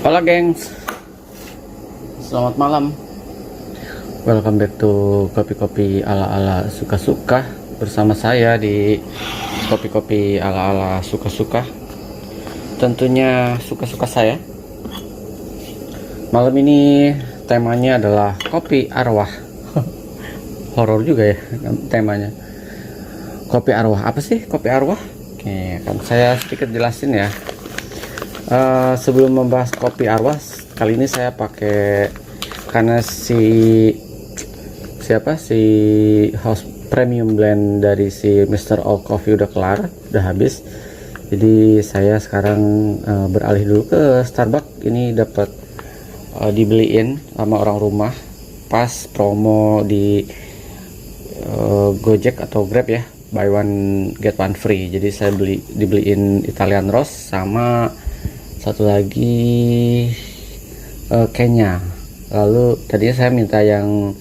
Halo gengs, selamat malam. Welcome back to kopi-kopi ala-ala suka-suka bersama saya di kopi-kopi ala-ala suka-suka. Tentunya suka-suka saya. Malam ini temanya adalah kopi arwah. Horor juga ya temanya. Kopi arwah, apa sih kopi arwah? Oke, kan saya sedikit jelasin ya. Sebelum membahas kopi arwah, kali ini saya pakai, karena si house premium blend dari si Mr. All Coffee udah kelar, udah habis. Jadi saya sekarang beralih dulu ke Starbucks. Ini dapat dibeliin sama orang rumah pas promo di Gojek atau Grab ya, buy one get one free. Jadi saya dibeliin Italian Roast sama satu lagi Kenya. Lalu tadinya saya minta yang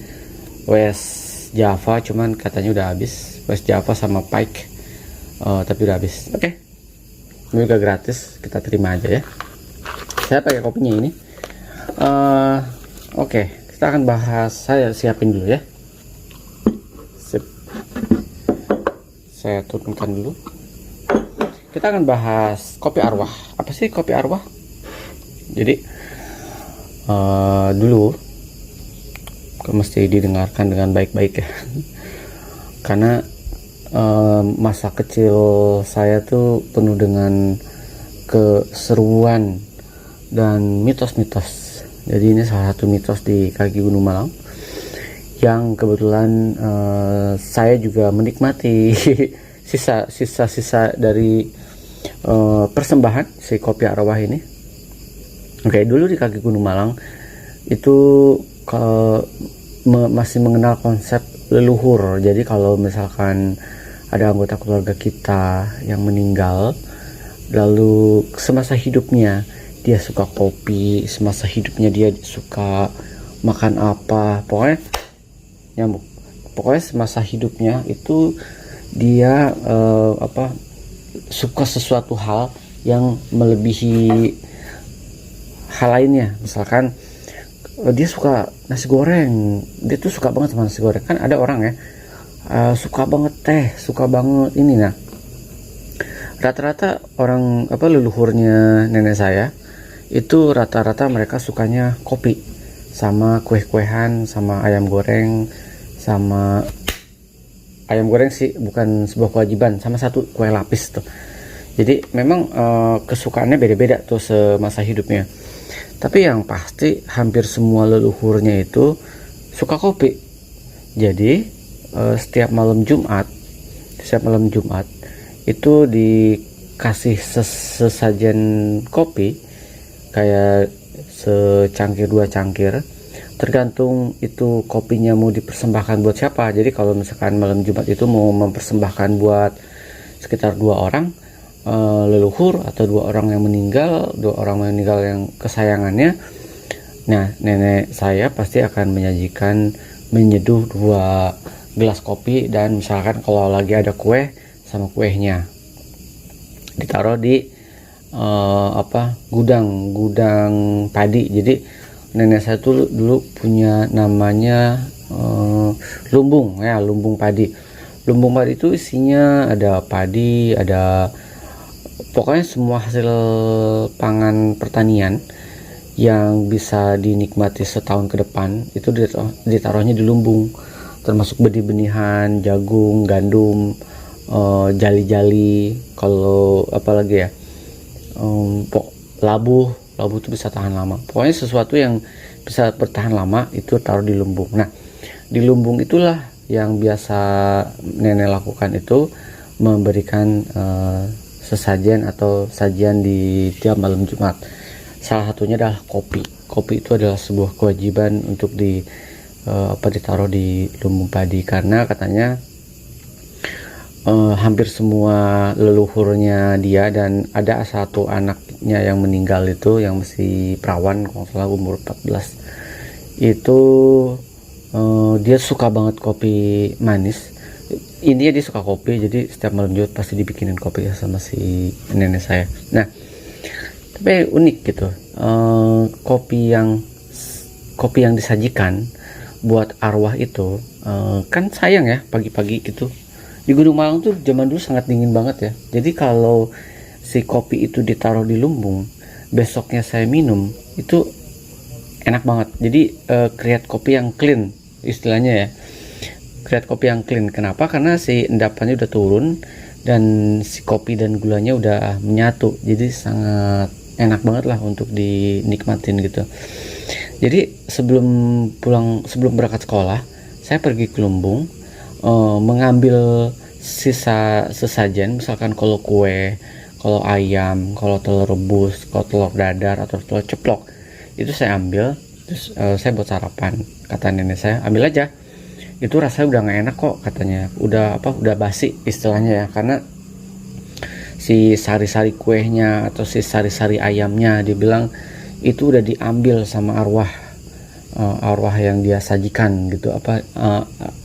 West Java, cuman katanya udah habis. West Java sama Pike, tapi udah habis. Oke. Ini juga gratis, kita terima aja ya. Saya pakai kopinya ini. Oke, kita akan bahas. Saya siapin dulu ya. Sip. Saya turunkan dulu. Kita akan bahas kopi arwah. Apa sih kopi arwah? Jadi dulu mesti didengarkan dengan baik-baik ya. Karena masa kecil saya tuh penuh dengan keseruan dan mitos-mitos. Jadi ini salah satu mitos di kaki Gunung Malang yang kebetulan saya juga menikmati sisa-sisa dari persembahan si kopi arwah ini. Oke, dulu di kaki Gunung Malang itu masih mengenal konsep leluhur. Jadi kalau misalkan ada anggota keluarga kita yang meninggal, lalu semasa hidupnya dia suka kopi, semasa hidupnya dia suka makan apa, pokoknya semasa hidupnya itu dia suka sesuatu hal yang melebihi hal lainnya. Misalkan dia suka nasi goreng, dia tuh suka banget sama nasi goreng. Kan ada orang ya suka banget teh, suka banget ini. Nah, rata-rata orang leluhurnya nenek saya itu rata-rata mereka sukanya kopi sama kue-kuehan, sama ayam goreng. Sama ayam goreng sih bukan sebuah kewajiban, sama satu kue lapis tuh. Jadi memang kesukaannya beda-beda tuh semasa hidupnya. Tapi yang pasti hampir semua leluhurnya itu suka kopi. Jadi setiap malam Jumat itu dikasih sesajen kopi, kayak secangkir dua cangkir, tergantung itu kopinya mau dipersembahkan buat siapa. Jadi kalau misalkan malam Jumat itu mau mempersembahkan buat sekitar 2 orang leluhur atau 2 orang yang meninggal, 2 orang meninggal yang kesayangannya, nah nenek saya pasti akan menyeduh 2 gelas kopi. Dan misalkan kalau lagi ada kue, sama kuehnya ditaruh di gudang padi. Jadi nenek saya tuh dulu punya namanya lumbung padi. Lumbung padi itu isinya ada padi, ada pokoknya semua hasil pangan pertanian yang bisa dinikmati setahun ke depan itu ditaruhnya di lumbung, termasuk benih-benihan, jagung, gandum, jali-jali, kalau apalagi ya, labu itu bisa tahan lama. Pokoknya sesuatu yang bisa bertahan lama itu taruh di lumbung. Nah, di lumbung itulah yang biasa nenek lakukan, itu memberikan sesajen atau sajian di tiap malam Jumat. Salah satunya adalah kopi. Kopi itu adalah sebuah kewajiban untuk ditaruh di lumbung padi, karena katanya hampir semua leluhurnya dia, dan ada satu anaknya yang meninggal itu yang masih perawan, kalau salah umur 14, itu dia suka banget kopi manis. Intinya dia suka kopi, jadi setiap malam Jumat pasti dibikinin kopi ya sama si nenek saya. Nah, tapi unik gitu. Kopi yang disajikan buat arwah itu kan sayang ya pagi-pagi gitu. Di Gunung Malang tuh zaman dulu sangat dingin banget ya. Jadi kalau si kopi itu ditaruh di lumbung, besoknya saya minum itu enak banget. Jadi create kopi yang clean istilahnya ya. Create kopi yang clean. Kenapa? Karena si endapannya udah turun dan si kopi dan gulanya udah menyatu. Jadi sangat enak banget lah untuk dinikmatin gitu. Jadi sebelum berangkat sekolah, saya pergi ke lumbung, mengambil sisa sesajen, misalkan kalau kue, kalau ayam, kalau telur rebus, kalau telur dadar atau telur ceplok, itu saya ambil, terus saya buat sarapan. Kata nenek saya, ambil aja, itu rasanya udah nggak enak kok, katanya, udah basi istilahnya ya, karena si sari-sari kuehnya atau si sari-sari ayamnya dibilang itu udah diambil sama arwah yang dia sajikan gitu,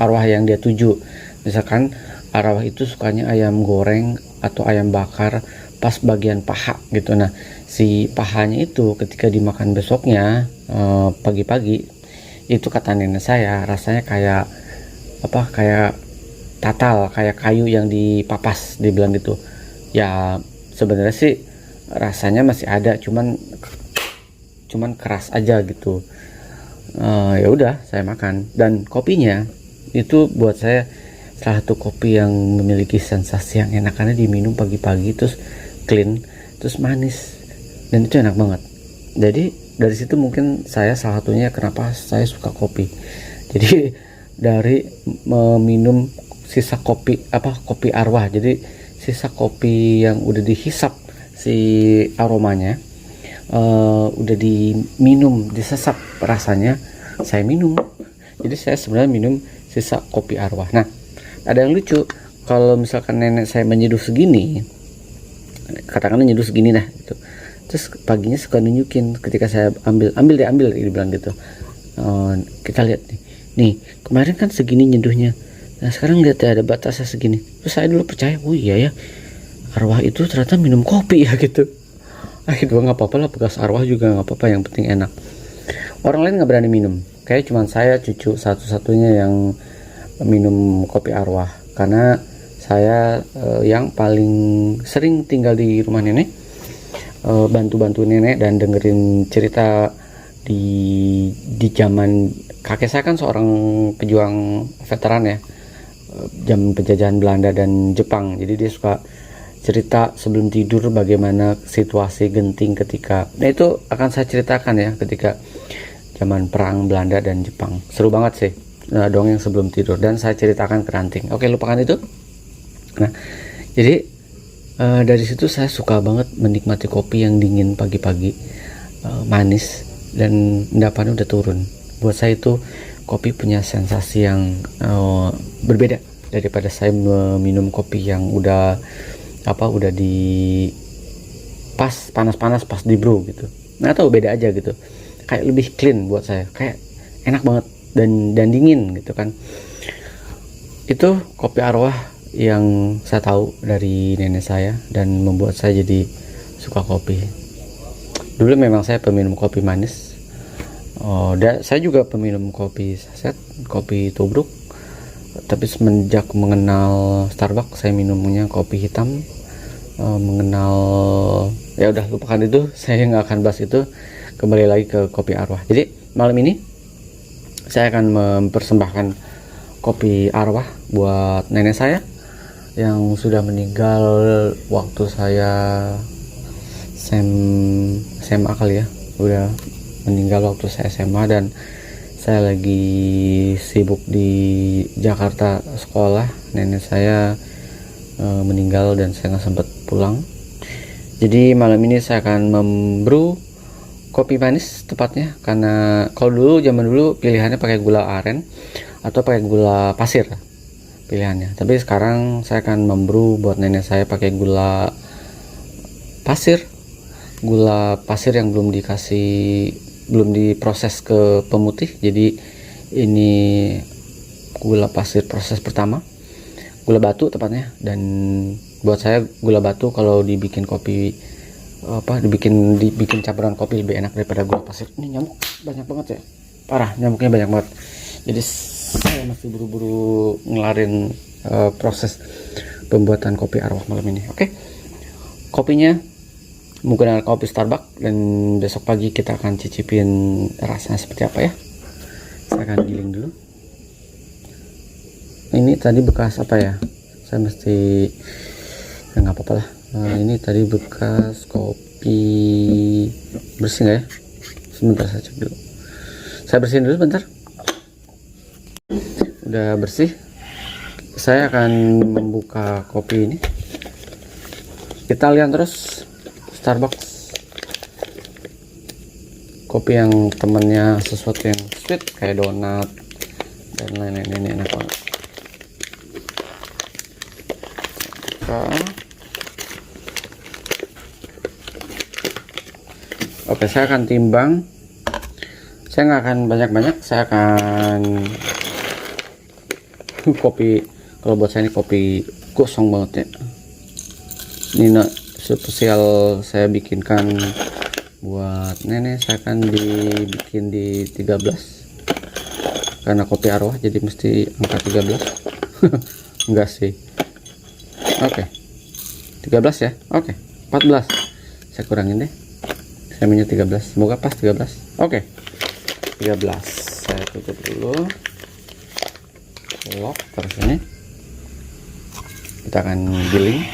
arwah yang dia tuju. Misalkan arwah itu sukanya ayam goreng atau ayam bakar pas bagian paha gitu. Nah, si pahanya itu ketika dimakan besoknya pagi-pagi, itu kata nenek saya rasanya kayak tatal, kayak kayu yang dipapas, dibilang gitu. Ya sebenarnya sih rasanya masih ada, cuman keras aja gitu. Ya udah saya makan, dan kopinya itu buat saya salah satu kopi yang memiliki sensasi yang enak karena diminum pagi-pagi, terus clean, terus manis, dan itu enak banget. Jadi dari situ mungkin saya salah satunya kenapa saya suka kopi. Jadi dari meminum sisa kopi arwah, jadi sisa kopi yang udah dihisap si aromanya, udah diminum, disesap rasanya, saya minum. Jadi saya sebenarnya minum sisa kopi arwah. Nah, ada yang lucu, kalau misalkan nenek saya menyeduh segini, katakanlah nyeduh segini dah gitu, terus paginya suka nunjukin ketika saya ambil dia bilang gitu, kita lihat nih kemarin kan segini nyeduhnya, nah sekarang lihat ya ada batasnya segini. Terus saya dulu percaya, oh iya ya, arwah itu ternyata minum kopi ya gitu. Akhirnya nggak apa-apa lah, bekas arwah juga nggak apa-apa, yang penting enak. Orang lain nggak berani minum, kayak cuman saya cucu satu-satunya yang minum kopi arwah, karena saya yang paling sering tinggal di rumah nenek, bantu-bantu nenek dan dengerin cerita di zaman kakek saya kan seorang pejuang veteran ya, zaman penjajahan Belanda dan Jepang. Jadi dia suka cerita sebelum tidur bagaimana situasi genting ketika, nah itu akan saya ceritakan ya, ketika zaman perang Belanda dan Jepang. Seru banget sih, dongeng sebelum tidur, dan saya ceritakan ke ranting. Oke, lupakan itu. Nah, jadi dari situ saya suka banget menikmati kopi yang dingin pagi-pagi, manis, dan endapannya udah turun. Buat saya itu kopi punya sensasi yang berbeda daripada saya minum kopi yang udah di pas panas-panas pas di brew gitu. Nah, tahu beda aja gitu. Kayak lebih clean buat saya, kayak enak banget dan dingin gitu kan. Itu kopi arwah yang saya tahu dari nenek saya dan membuat saya jadi suka kopi. Dulu memang saya peminum kopi manis. Saya juga peminum kopi saset, kopi tubruk. Tapi semenjak mengenal Starbucks, saya minumnya kopi hitam. Mengenal, ya udah lupakan itu, saya nggak akan bahas itu. Kembali lagi ke kopi arwah. Jadi malam ini saya akan mempersembahkan kopi arwah buat nenek saya yang sudah meninggal waktu saya SMA kali ya, udah meninggal waktu saya SMA, dan saya lagi sibuk di Jakarta sekolah. Nenek saya meninggal dan saya nggak sempat pulang. Jadi malam ini saya akan membrew kopi manis tepatnya, karena kalau zaman dulu pilihannya pakai gula aren atau pakai gula pasir pilihannya, tapi sekarang saya akan membrew buat nenek saya pakai gula pasir yang belum diproses ke pemutih. Jadi ini gula pasir proses pertama, gula batu tepatnya. Dan buat saya gula batu kalau dibikin kopi dibikin campuran kopi lebih enak daripada gula pasir. Ini nyamuk banyak banget ya, parah, nyamuknya banyak banget. Jadi saya masih buru-buru ngelarin proses pembuatan kopi arwah malam ini. Oke, kopinya menggunakan kopi Starbucks, dan besok pagi kita akan cicipin rasanya seperti apa ya. Saya akan giling dulu. Ini tadi bekas apa ya, saya mesti nggak apa-apa lah. Ini tadi bekas kopi, bersih nggak ya? Sebentar saya cek dulu. Saya bersihin dulu sebentar. Udah bersih. Saya akan membuka kopi ini. Kita lihat terus Starbucks. Kopi yang temennya sesuatu yang sweet kayak donat dan lain-lain, ini enak banget. Oke, saya akan timbang. Saya nggak akan banyak-banyak, saya akan kopi, kalau buat saya ini kopi gosong banget ya. Ini spesial saya bikinkan buat nenek. Saya akan dibikin di 13 karena kopi arwah, jadi mesti angka 13. Enggak sih. Oke, 13 ya. Oke, 14 saya kurangin deh. Saya minyak 13, semoga pas 13. Oke, 13 saya tutup dulu, lock terus. Ini kita akan giling.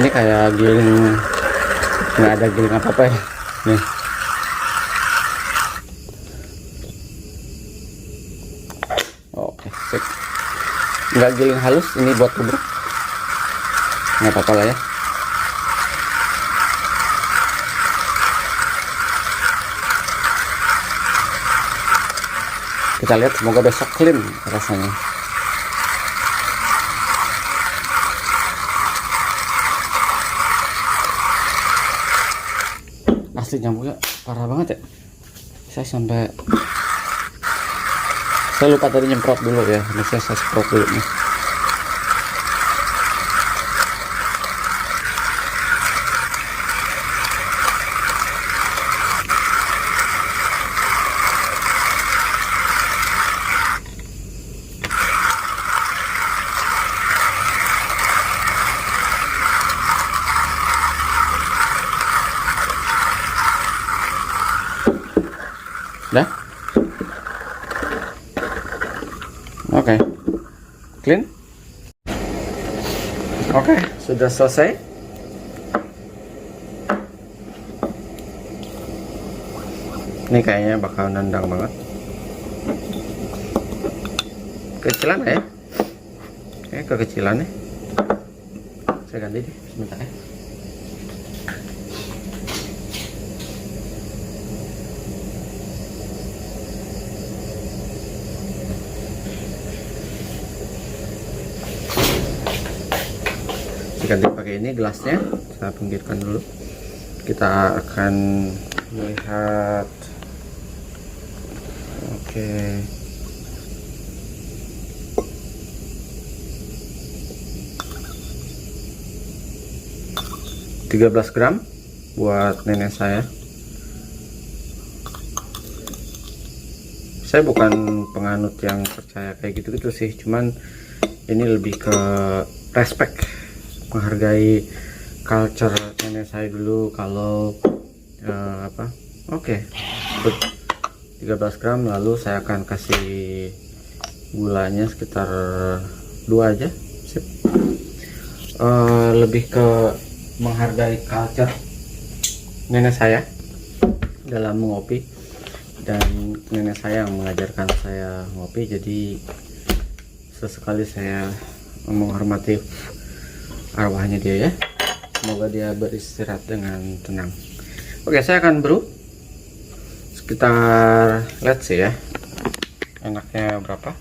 Ini kayak giling, nggak ada giling apa-apa ya nih. Oke, sip. Nggak giling halus, ini buat tubruk, nggak apa-apa lah ya. Kita lihat, semoga besok clean rasanya. Asli nyamuknya parah banget ya. Saya lupa tadi nyemprot dulu ya. Ini saya semprot dulu nih. Dah? Oke. Clean? Oke, sudah selesai. Ini kayaknya bakal nendang banget. Kecilan ya? Oke, kekecilan nih. Saya ganti deh sebentar ya. Ganti pakai ini gelasnya, saya pinggirkan dulu. Kita akan melihat. Oke. Okay. 13 gram buat nenek saya. Saya bukan penganut yang percaya kayak gitu-gitu sih, cuman ini lebih ke respect, menghargai culture nenek saya dulu. Kalau Oke, 13 gram. Lalu saya akan kasih gulanya sekitar 2 aja. Sip. Lebih ke menghargai culture nenek saya dalam mengopi, dan nenek saya yang mengajarkan saya ngopi, jadi sesekali saya menghormati arwahnya dia ya. Semoga dia beristirahat dengan tenang. Oke, saya akan brew sekitar, let's see ya, enaknya berapa.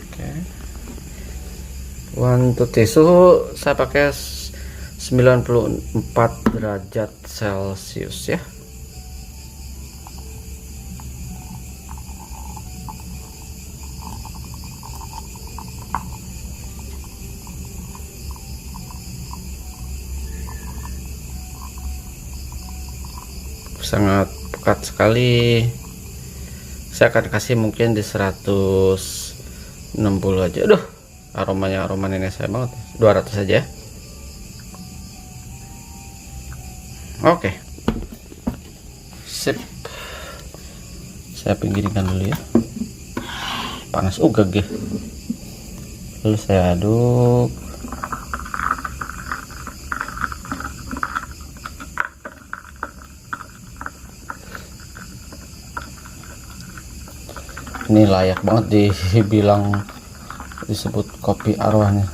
Oke, 1 2 3. Suhu saya pakai 94 derajat Celcius ya. Sangat pekat sekali. Saya akan kasih mungkin di 160 aja. Aduh, aroma nenek saya banget. 200 saja. Oke. Sip. Saya pinggirinkan dulu ya. Panas ugag ya. Lalu saya aduk. Ini layak banget disebut kopi arwah nih.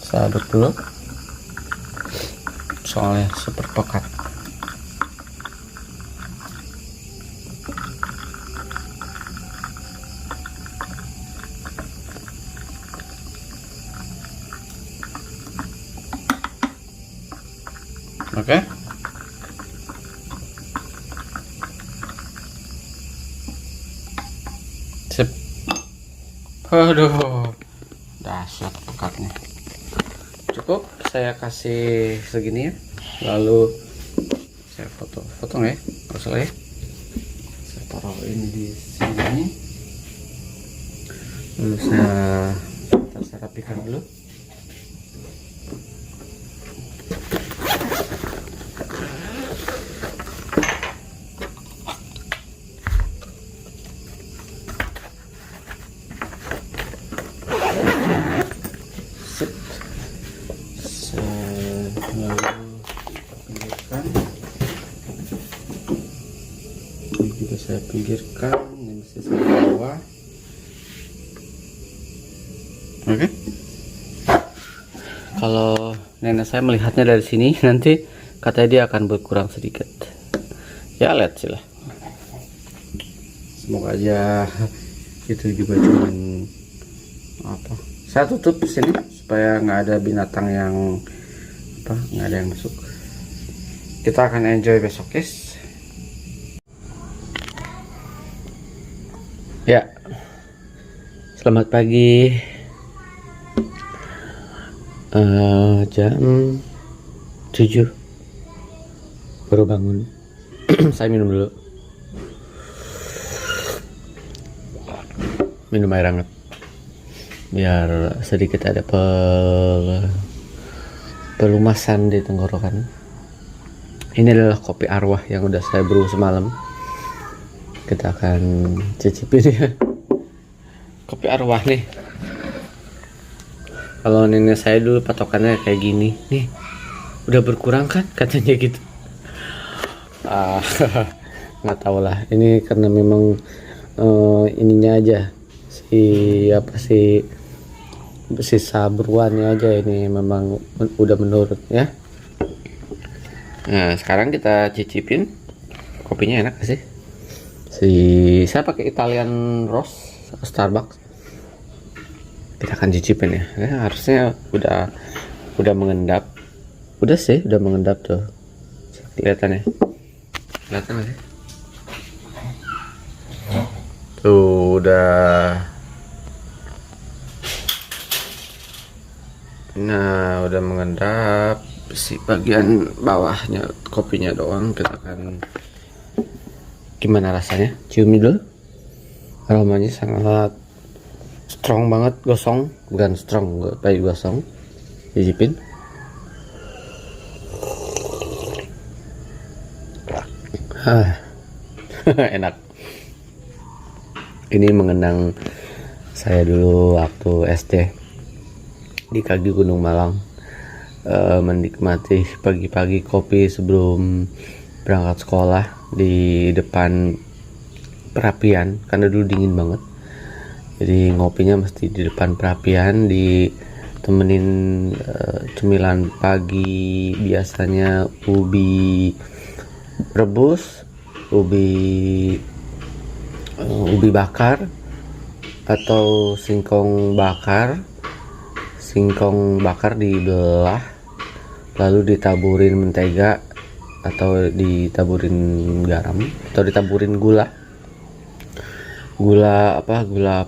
Saya aduk dulu soalnya super pekat. Oke. Sip. Aduh, dahsyat pekatnya. Cukup saya kasih segini ya, lalu saya potong ya, nggak salah ya. Saya taruh ini di sini, lalu saya rapikan dulu. Ini juga saya pinggirkan, ini masih saya bawa. Oke. Kalau nenek saya melihatnya dari sini, nanti katanya dia akan berkurang sedikit. Ya lihat sih lah. Semoga aja itu juga cuman apa? Saya tutup sini supaya nggak ada binatang yang nggak ada yang masuk. Kita akan enjoy besok, guys. Ya, selamat pagi. Jam 7 baru bangun. Saya minum dulu. Minum air hangat biar sedikit ada pelumasan di tenggorokan. Ini adalah kopi arwah yang udah saya brew semalam. Kita akan cicipin ya. Kopi arwah nih. Kalau nenek saya dulu patokannya kayak gini nih, udah berkurang kan katanya gitu. Nggak tahu lah, ini karena memang ininya aja si sabruannya aja, ini memang udah menurun ya. Nah sekarang kita cicipin kopinya. Enak gak sih? Saya pakai Italian Roast Starbucks. Kita akan cicipin ya. Harusnya udah mengendap. Udah sih, udah mengendap tuh. Kelihatan ya? Kelihatan gak sih? Tuh udah. Nah, udah mengendap. Si bagian bawahnya kopinya doang kita akan gimana rasanya? Cium dulu. Aromanya sangat strong banget, gosong, bukan strong, baik gosong. Cicipin. Enak. Ini mengenang saya dulu waktu SD di kaki Gunung Malang, menikmati pagi-pagi kopi sebelum berangkat sekolah di depan perapian, karena dulu dingin banget. Jadi ngopinya mesti di depan perapian, ditemenin cemilan pagi, biasanya ubi rebus, ubi bakar atau singkong bakar dibelah lalu ditaburin mentega atau ditaburin garam atau ditaburin gula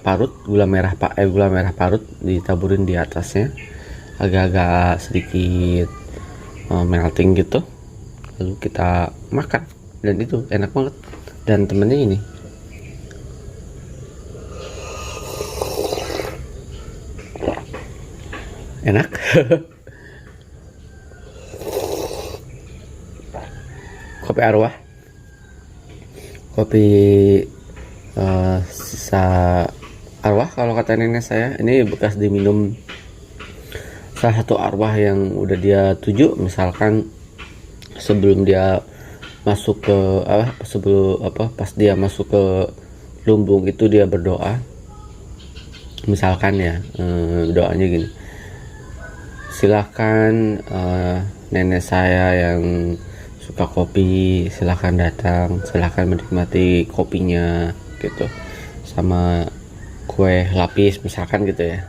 parut, gula merah parut ditaburin di atasnya, agak-agak sedikit melting gitu, lalu kita makan dan itu enak banget. Dan temennya ini enak. Kopi arwah, kopi sisa arwah kalau kata nenek saya. Ini bekas diminum salah satu arwah yang udah dia tuju, misalkan sebelum dia masuk ke pas dia masuk ke lumbung itu dia berdoa, misalkan ya, doanya gini, silahkan nenek saya yang suka kopi, silahkan datang, silahkan menikmati kopinya gitu, sama kue lapis misalkan gitu ya,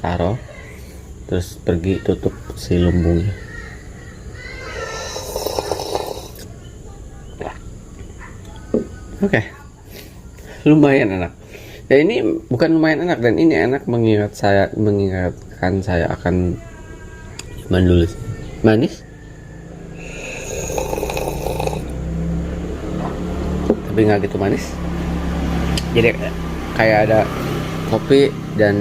taruh terus pergi tutup si lumbungnya. Oke. Lumayan enak. Ya ini bukan lumayan enak, dan ini enak mengingatkan saya akan zaman dulu sih. Manis tapi nggak gitu manis, jadi kayak ada kopi dan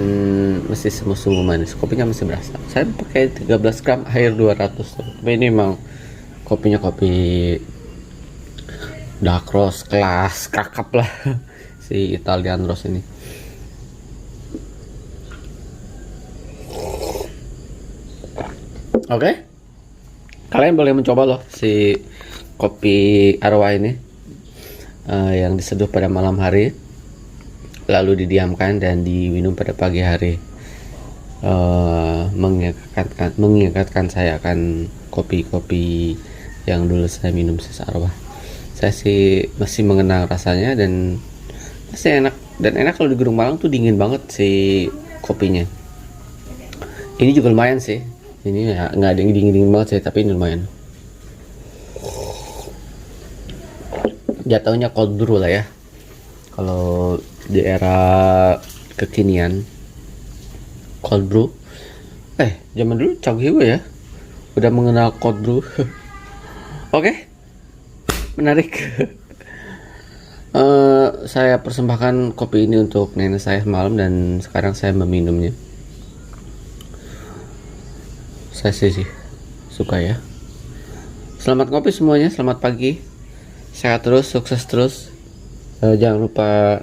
masih semu-semu manis. Kopinya masih berasa. Saya pakai 13 gram air 200 tuh. Tapi ini memang kopinya kopi dark roast kelas kakap lah. Si Italian roast ini. Oke. Kalian boleh mencoba loh si kopi arwah ini, yang diseduh pada malam hari lalu didiamkan dan diminum pada pagi hari. Mengingatkan saya akan kopi-kopi yang dulu saya minum sisa arwah. Saya sih masih mengenang rasanya dan masih enak. Dan enak kalau di Gunung Malang tuh dingin banget si kopinya. Ini juga lumayan sih. Ini ya, nggak ada yang dingin banget sih, tapi ini lumayan. Jatuhnya cold brew lah ya. Kalau di era kekinian cold brew, zaman dulu canggih gue ya, udah mengenal cold brew. Oke, menarik. Saya persembahkan kopi ini untuk nenek saya semalam dan sekarang saya meminumnya. Saya sih suka ya. Selamat ngopi semuanya, selamat pagi, sehat terus, sukses terus. Jangan lupa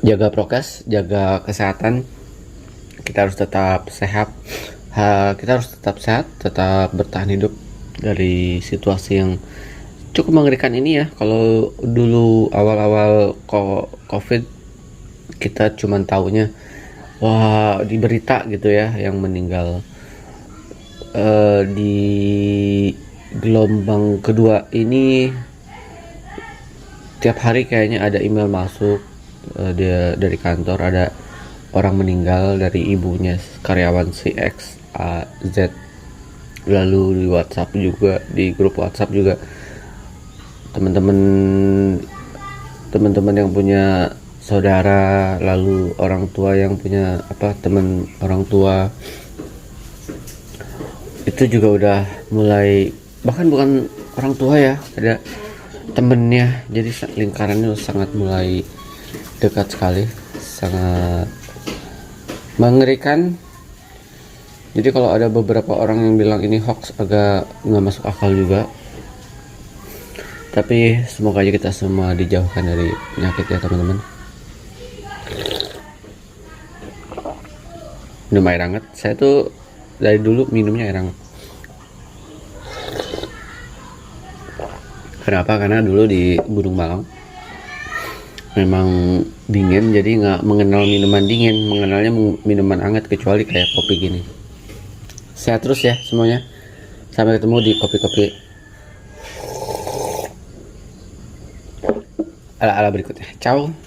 jaga prokes, jaga kesehatan. Kita harus tetap sehat. Kita harus tetap sehat, tetap bertahan hidup dari situasi yang cukup mengerikan ini ya. Kalau dulu awal-awal COVID kita cuman taunya wah di berita gitu ya, yang meninggal. Di gelombang kedua ini tiap hari kayaknya ada email masuk dari kantor, ada orang meninggal dari ibunya karyawan si X A Z. Lalu di WhatsApp juga, di grup WhatsApp juga teman-teman yang punya saudara, lalu orang tua yang punya teman orang tua itu juga udah mulai, bahkan bukan orang tua ya, ada temennya, jadi lingkarannya sangat mulai dekat sekali, sangat mengerikan. Jadi kalau ada beberapa orang yang bilang ini hoax, agak nggak masuk akal juga. Tapi semoga aja kita semua dijauhkan dari penyakit ya teman-teman. Minum air hangat, saya tuh dari dulu minumnya air hangat. Kenapa? Karena dulu di Gunung Malang memang dingin, jadi nggak mengenal minuman dingin, mengenalnya minuman hangat, kecuali kayak kopi gini. Sehat terus ya semuanya, sampai ketemu di kopi-kopi ala-ala berikutnya. Ciao.